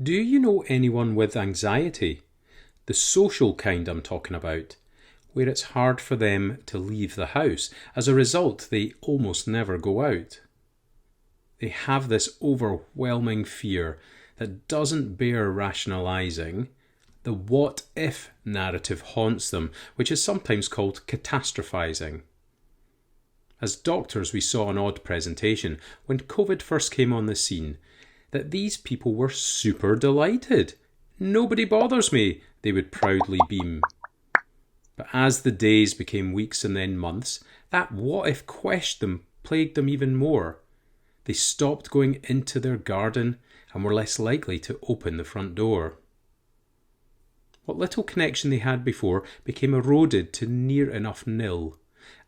Do you know anyone with anxiety? The social kind I'm talking about, where it's hard for them to leave the house. As a result, they almost never go out. They have this overwhelming fear that doesn't bear rationalizing. The what if narrative haunts them, which is sometimes called catastrophizing. As doctors, we saw an odd presentation when COVID first came on the scene that these people were super delighted. Nobody bothers me, they would proudly beam. But as the days became weeks and then months, that what if question plagued them even more. They stopped going into their garden and were less likely to open the front door. What little connection they had before became eroded to near enough nil,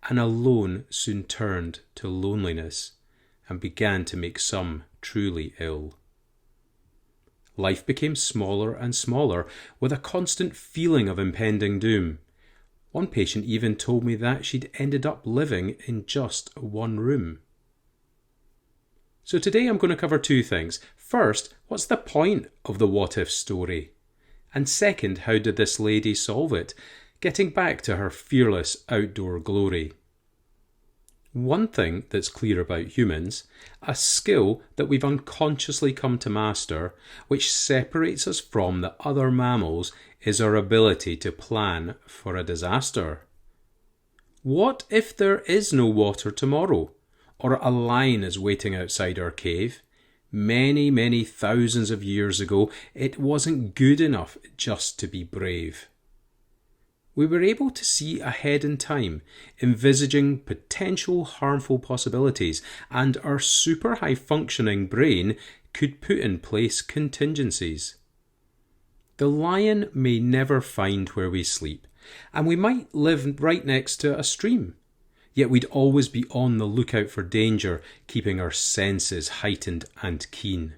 and alone soon turned to loneliness and began to make some truly ill. Life became smaller and smaller, with a constant feeling of impending doom. One patient even told me that she'd ended up living in just one room. So today I'm going to cover two things. First, what's the point of the what-if story? And second, how did this lady solve it, getting back to her fearless outdoor glory? One thing that's clear about humans, a skill that we've unconsciously come to master, which separates us from the other mammals, is our ability to plan for a disaster. What if there is no water tomorrow, or a lion is waiting outside our cave? Many, many thousands of years ago, it wasn't good enough just to be brave. We were able to see ahead in time, envisaging potential harmful possibilities, and our super high-functioning brain could put in place contingencies. The lion may never find where we sleep, and we might live right next to a stream. Yet we'd always be on the lookout for danger, keeping our senses heightened and keen.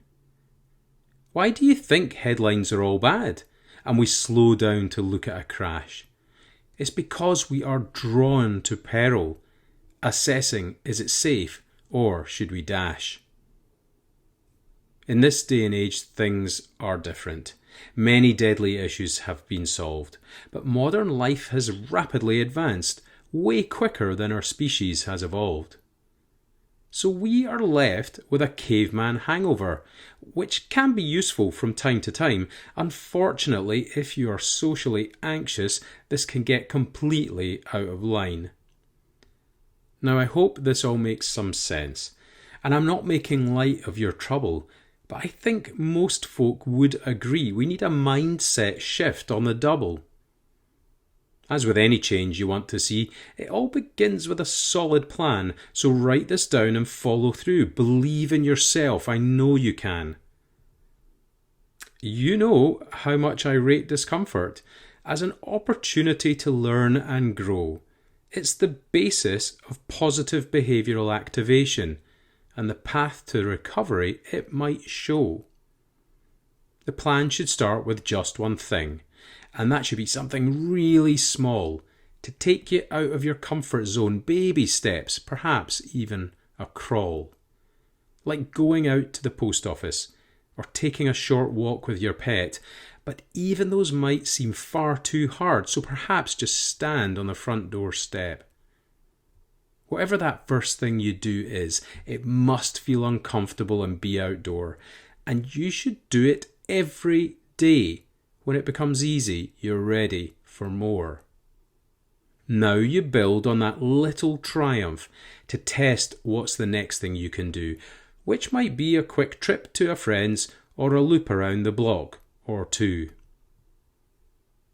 Why do you think headlines are all bad, and we slow down to look at a crash? It's because we are drawn to peril, assessing is it safe or should we dash? In this day and age, things are different. Many deadly issues have been solved, but modern life has rapidly advanced, way quicker than our species has evolved. So we are left with a caveman hangover, which can be useful from time to time. Unfortunately, if you are socially anxious, this can get completely out of line. Now, I hope this all makes some sense, and I'm not making light of your trouble, but I think most folk would agree we need a mindset shift on the double. As with any change you want to see, it all begins with a solid plan, so write this down and follow through. Believe in yourself, I know you can. You know how much I rate discomfort as an opportunity to learn and grow. It's the basis of positive behavioural activation and the path to recovery it might show. The plan should start with just one thing. And that should be something really small to take you out of your comfort zone, baby steps, perhaps even a crawl. Like going out to the post office or taking a short walk with your pet, but even those might seem far too hard, so perhaps just stand on the front door step. Whatever that first thing you do is, it must feel uncomfortable and be outdoor, and you should do it every day. When it becomes easy, you're ready for more. Now you build on that little triumph to test what's the next thing you can do, which might be a quick trip to a friend's or a loop around the block or two.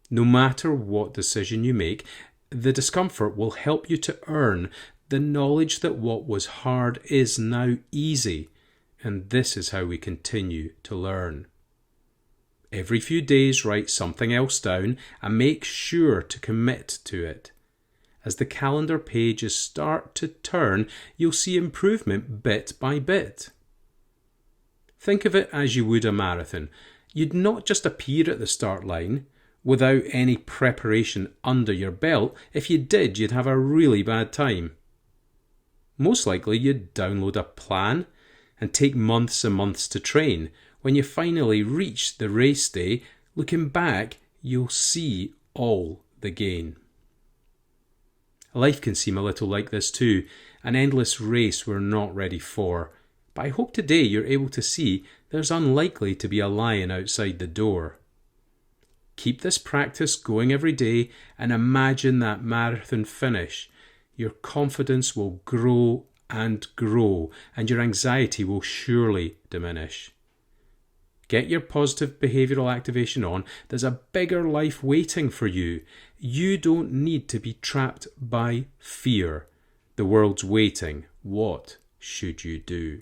No matter what decision you make, the discomfort will help you to earn the knowledge that what was hard is now easy, and this is how we continue to learn. Every few days, write something else down and make sure to commit to it. As the calendar pages start to turn, you'll see improvement bit by bit. Think of it as you would a marathon. You'd not just appear at the start line without any preparation under your belt. If you did, you'd have a really bad time. Most likely, you'd download a plan and take months and months to train, When you finally reach the race day, looking back, you'll see all the gain. Life can seem a little like this too, an endless race we're not ready for. But I hope today you're able to see there's unlikely to be a lion outside the door. Keep this practice going every day and imagine that marathon finish. Your confidence will grow and grow, and your anxiety will surely diminish. Get your positive behavioural activation on. There's a bigger life waiting for you. You don't need to be trapped by fear. The world's waiting. What should you do?